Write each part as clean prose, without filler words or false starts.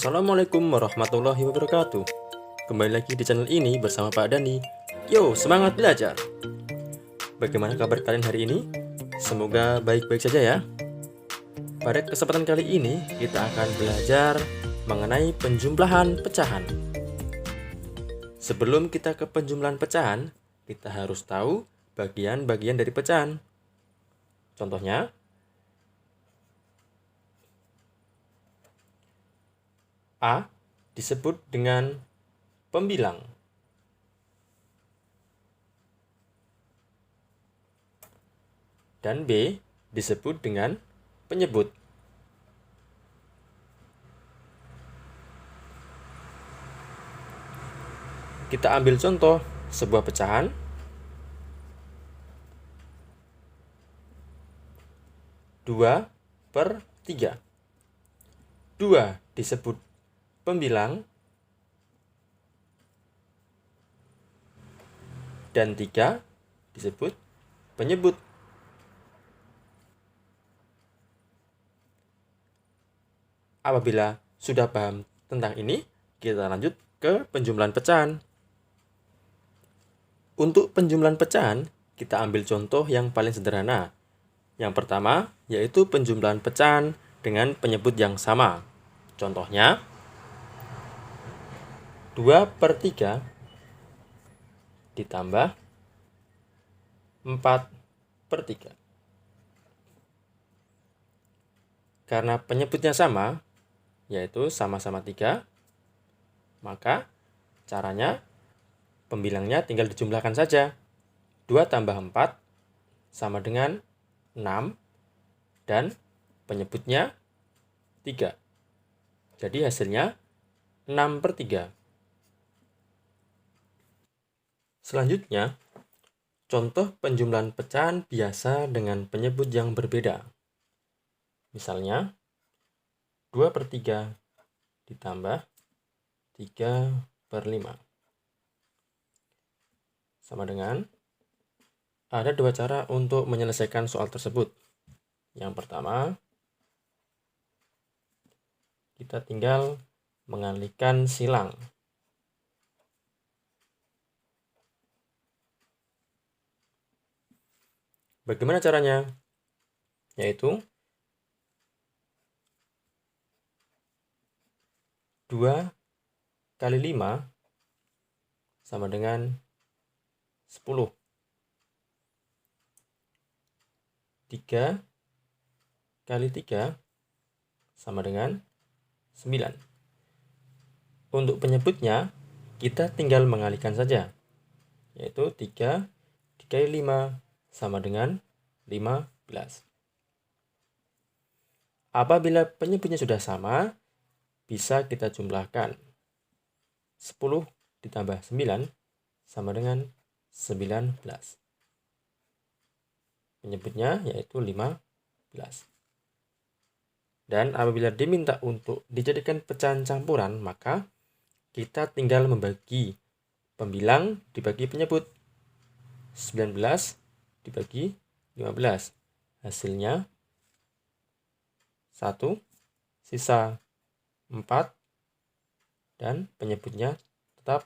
Assalamualaikum warahmatullahi wabarakatuh. Kembali lagi di channel ini bersama Pak Dani. Yo, semangat belajar. Bagaimana kabar kalian hari ini? Semoga baik-baik saja ya. Pada kesempatan kali ini kita akan belajar mengenai penjumlahan pecahan. Sebelum kita ke penjumlahan pecahan, kita harus tahu bagian-bagian dari pecahan. Contohnya, A disebut dengan pembilang. Dan B disebut dengan penyebut. Kita ambil contoh sebuah pecahan. 2/3. 2 disebut pembilang dan 3 disebut penyebut. Apabila sudah paham tentang ini, kita lanjut ke penjumlahan pecahan. Untuk penjumlahan pecahan, kita ambil contoh yang paling sederhana. Yang pertama, yaitu penjumlahan pecahan dengan penyebut yang sama. Contohnya, 2/3 ditambah 4/3. Karena penyebutnya sama, yaitu sama-sama 3, maka caranya pembilangnya tinggal dijumlahkan saja. 2 tambah 4 sama dengan 6 dan penyebutnya 3. Jadi hasilnya 6/3. Selanjutnya, contoh penjumlahan pecahan biasa dengan penyebut yang berbeda. Misalnya, 2/3 ditambah 3/5. Sama dengan, ada dua cara untuk menyelesaikan soal tersebut. Yang pertama, kita tinggal mengalihkan silang. Bagaimana caranya? Yaitu 2 kali 5 sama dengan 10. 3 kali 3 sama dengan 9. Untuk penyebutnya, kita tinggal mengalihkan saja. Yaitu 3 dikali 5 sama dengan 15. Apabila penyebutnya sudah sama, bisa kita jumlahkan. 10 ditambah 9 sama dengan 19. Penyebutnya yaitu 15. Dan apabila diminta untuk dijadikan pecahan campuran, maka kita tinggal membagi pembilang dibagi penyebut. 19 dibagi 15. Hasilnya 1, sisa 4, dan penyebutnya tetap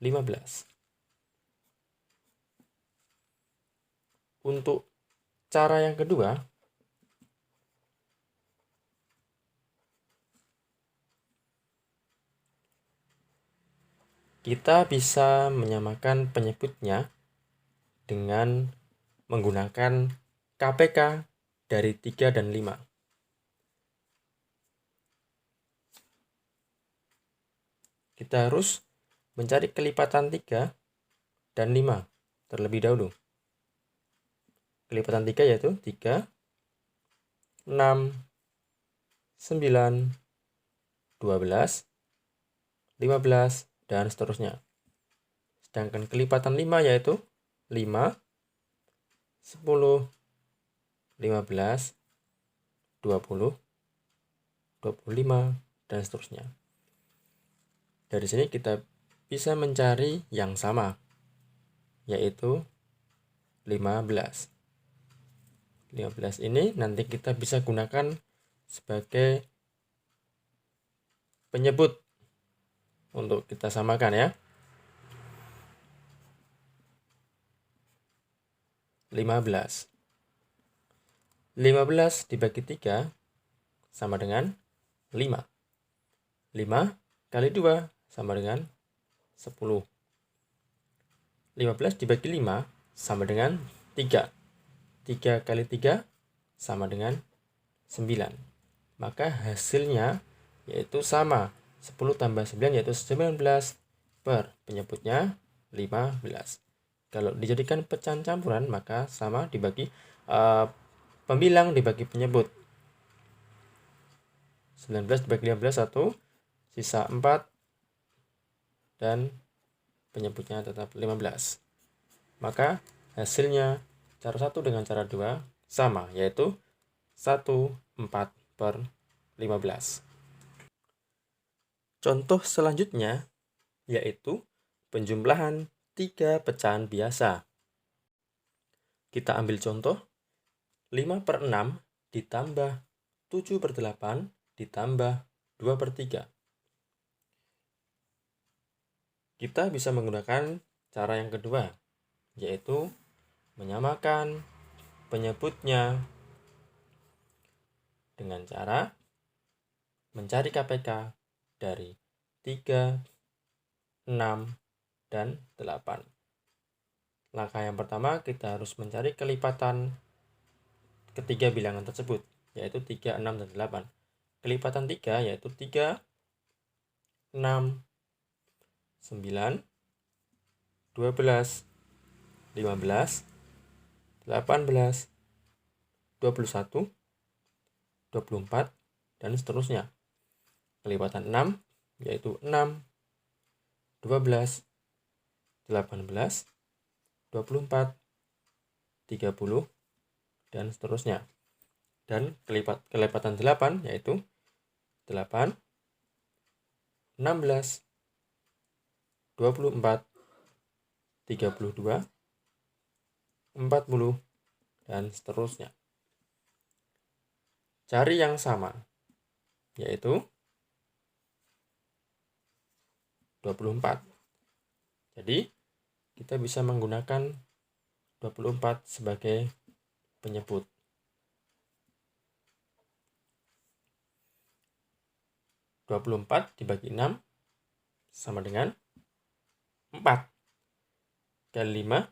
15. Untuk cara yang kedua, kita bisa menyamakan penyebutnya dengan menggunakan KPK dari 3 dan 5. Kita harus mencari kelipatan 3 dan 5 terlebih dahulu. Kelipatan 3 yaitu 3, 6, 9, 12, 15, dan seterusnya. Sedangkan kelipatan 5 yaitu 5, 10, 15, 20, 25, dan seterusnya. Dari sini kita bisa mencari yang sama, yaitu 15. 15 ini nanti kita bisa gunakan sebagai penyebut untuk kita samakan ya. 15. 15 dibagi 3 sama dengan 5. 5 kali 2 sama dengan 10. 15 dibagi 5 sama dengan 3. 3 kali 3 sama dengan 9. Maka hasilnya yaitu sama. 10 tambah 9 yaitu 19 per penyebutnya 15. Kalau dijadikan pecahan campuran maka sama dibagi pembilang dibagi penyebut. 19 dibagi 15 1, sisa 4 dan penyebutnya tetap 15. Maka hasilnya cara 1 dengan cara 2 sama, yaitu 1/4 per 15. Contoh selanjutnya yaitu penjumlahan 3 pecahan biasa. Kita ambil contoh 5/6 ditambah 7/8 ditambah 2/3. Kita bisa menggunakan cara yang kedua, yaitu menyamakan penyebutnya dengan cara mencari KPK dari 3, 6, dan 8. Langkah yang pertama, kita harus mencari kelipatan ketiga bilangan tersebut, yaitu 3, 6, dan 8. Kelipatan 3 yaitu 3, 6, 9, 12, 15, 18, 21, 24, dan seterusnya. Kelipatan 6 yaitu 6, 12, 18, 24, 30, dan seterusnya. Dan kelipatan 8 yaitu 8, 16, 24, 32, 40, dan seterusnya. Cari yang sama, yaitu 24. Jadi, kita bisa menggunakan 24 sebagai penyebut. 24 dibagi 6 sama dengan 4. Kali 5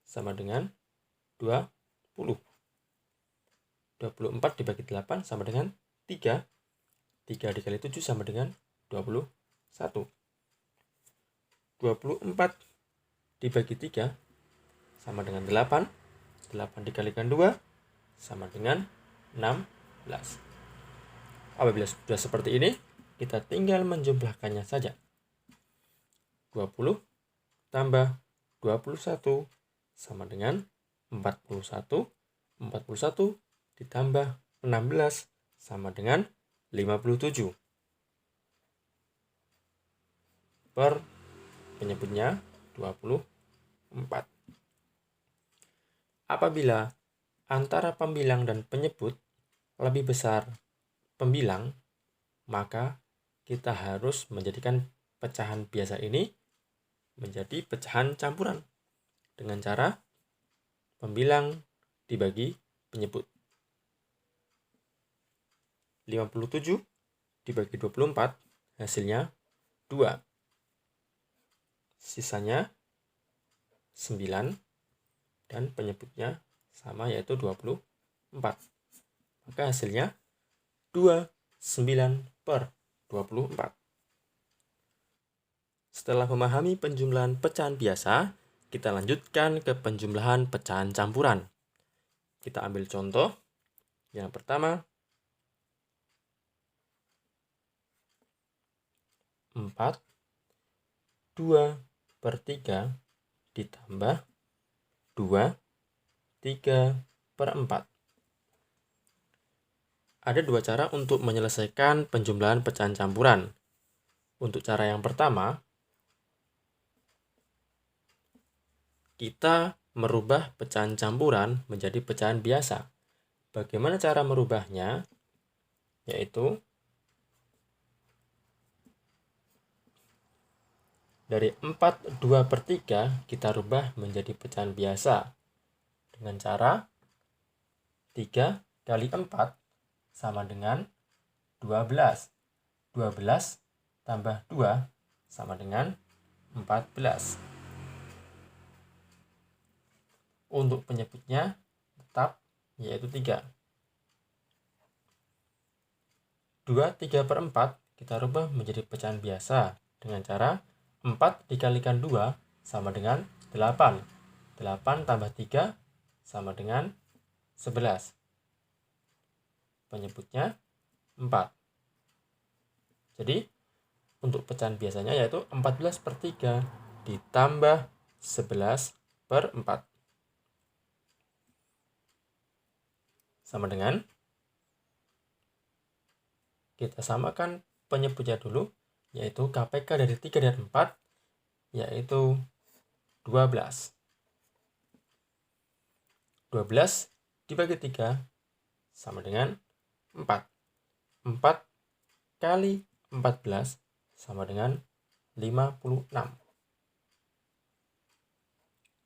sama dengan 20. 24 dibagi 8 sama dengan 3. 3 dikali 7 sama dengan 21. 24 dibagi 3 sama dengan 8. 8 dikalikan 2 sama dengan 16. Apabila sudah seperti ini, kita tinggal menjumlahkannya saja. 20 tambah 21 sama dengan 41. 41 ditambah 16 sama dengan 57. Per penyebutnya 24. Apabila antara pembilang dan penyebut lebih besar pembilang, maka kita harus menjadikan pecahan biasa ini menjadi pecahan campuran dengan cara pembilang dibagi penyebut. 57 dibagi 24 hasilnya 2. Sisanya 9 dan penyebutnya sama yaitu 24. Maka hasilnya 29 per 24. Setelah memahami penjumlahan pecahan biasa, kita lanjutkan ke penjumlahan pecahan campuran. Kita ambil contoh. Yang pertama, 4, 2/3 ditambah 2, 3/4. Ada dua cara untuk menyelesaikan penjumlahan pecahan campuran. Untuk cara yang pertama, kita merubah pecahan campuran menjadi pecahan biasa. Bagaimana cara merubahnya? Yaitu Dari 4 2/3 kita rubah menjadi pecahan biasa dengan cara 3 kali 4 sama dengan 12. 12 tambah 2 sama dengan 14. Untuk penyebutnya tetap yaitu 3. 2/3/4 kita rubah menjadi pecahan biasa dengan cara 4 dikalikan 2 sama dengan 8. 8 tambah 3 sama dengan 11. Penyebutnya 4. Jadi untuk pecahan biasanya yaitu 14/3 ditambah 11/4 sama dengan, kita samakan penyebutnya dulu, yaitu KPK dari 3 dan 4 yaitu 12. 12 dibagi 3 sama dengan 4. 4 kali 14 sama dengan 56.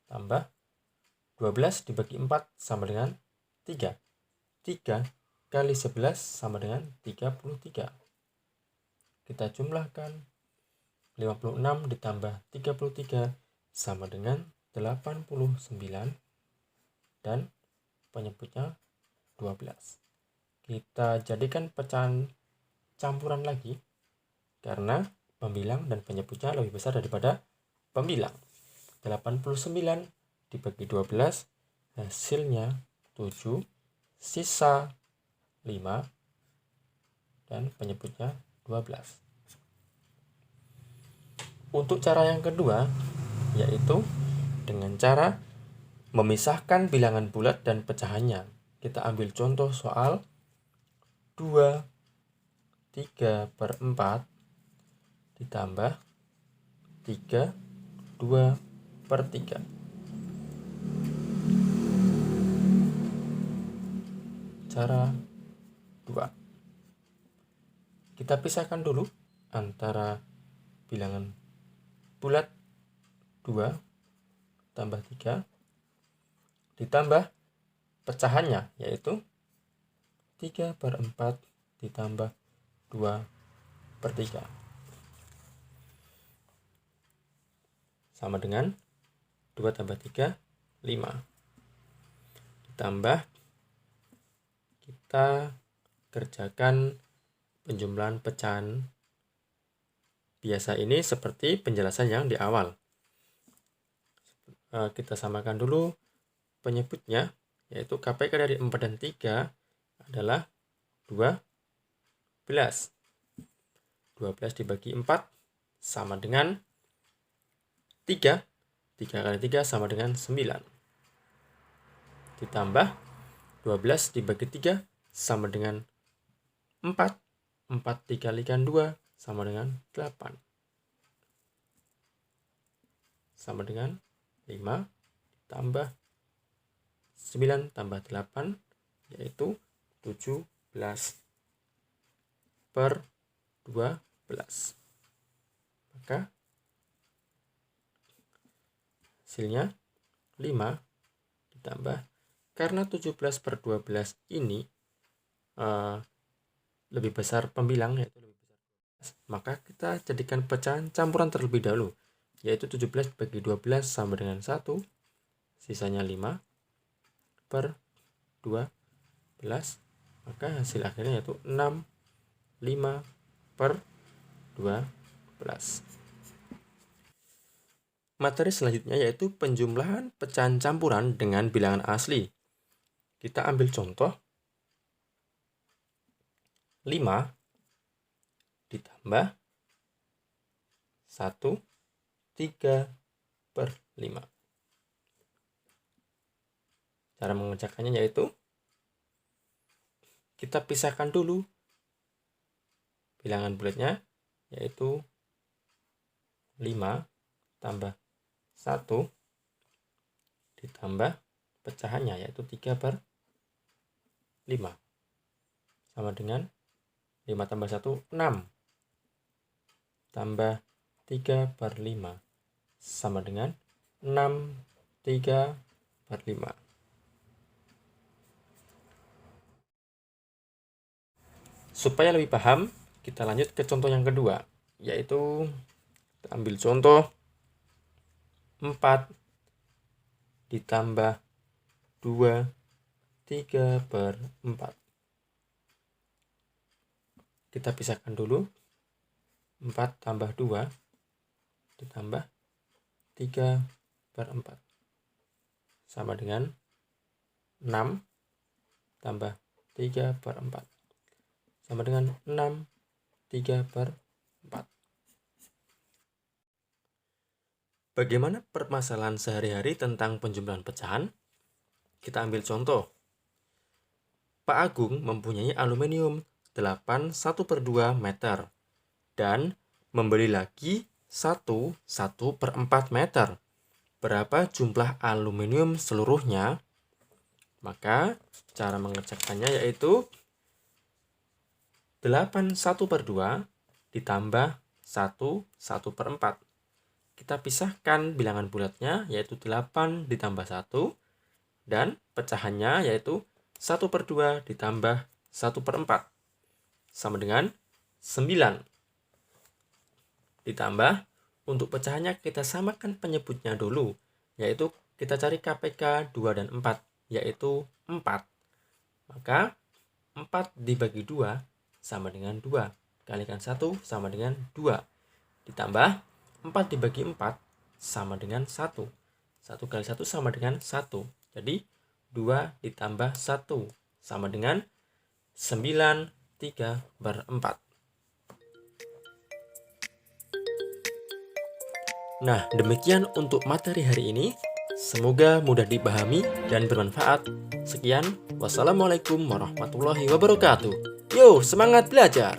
Tambah 12 dibagi 4 sama dengan 3. 3 kali 11 sama dengan 33. Kita jumlahkan 56 ditambah 33 sama dengan 89 dan penyebutnya 12. Kita jadikan pecahan campuran lagi karena pembilang dan penyebutnya lebih besar daripada pembilang. 89 dibagi 12 hasilnya 7, sisa 5 dan penyebutnya 12. Untuk cara yang kedua yaitu dengan cara memisahkan bilangan bulat dan pecahannya. Kita ambil contoh soal 2 3/4 ditambah 3 2/3. Cara 2. Kita pisahkan dulu antara bilangan bulat 2 tambah 3 ditambah pecahannya yaitu 3/4 ditambah 2/3 sama dengan 2 tambah 3 5. Ditambah kita kerjakan penjumlahan pecahan biasa ini seperti penjelasan yang di awal. Kita samakan dulu penyebutnya yaitu KPK dari 4 dan 3 adalah 12. 12 dibagi 4 sama dengan 3. 3 kali 3 sama dengan 9. Ditambah 12 dibagi 3 sama dengan 4. 4 dikalikan 2 sama dengan 8. Sama dengan 5 tambah 9 tambah 8 yaitu 17/12. Maka hasilnya 5 ditambah, karena 17/12 ini lebih besar pembilang yaitu lebih besar 12, maka kita jadikan pecahan campuran terlebih dahulu yaitu 17 bagi 12 sama dengan 1, sisanya 5/12, maka hasil akhirnya yaitu 6 5/12. Materi selanjutnya yaitu penjumlahan pecahan campuran dengan bilangan asli. Kita ambil contoh 5 ditambah 1 3/5. Cara mengerjakannya yaitu kita pisahkan dulu bilangan bulatnya yaitu 5 tambah 1 ditambah pecahannya yaitu 3/5 sama dengan 5 tambah 1 6 tambah 3/5 sama dengan 6 3/5. Supaya lebih paham, kita lanjut ke contoh yang kedua, yaitu kita ambil contoh 4 ditambah 2 3/4. Kita pisahkan dulu. 4 tambah 2 ditambah 3/4 sama dengan 6 tambah 3/4 sama dengan 6 3/4. Bagaimana permasalahan sehari-hari tentang penjumlahan pecahan? Kita ambil contoh. Pak Agung mempunyai aluminium 1/2 meter dan membeli lagi 1/4 meter. Berapa jumlah aluminium seluruhnya? Maka cara mengerjakannya yaitu 8/1/2 ditambah 1/4. Kita pisahkan bilangan bulatnya yaitu 8 ditambah 1 dan pecahannya yaitu 1/2 ditambah 1/4 sama dengan 9. Ditambah, untuk pecahannya kita samakan penyebutnya dulu, yaitu kita cari KPK 2 dan 4, yaitu 4. Maka 4 dibagi 2 sama dengan 2. Kalikan 1 sama dengan 2. Ditambah 4 dibagi 4 sama dengan 1. 1 kali 1 sama dengan 1. Jadi 2 ditambah 1 sama dengan 9 3/4. Nah, demikian untuk materi hari ini. Semoga mudah dipahami dan bermanfaat. Sekian, wassalamualaikum warahmatullahi wabarakatuh. Yo, semangat belajar!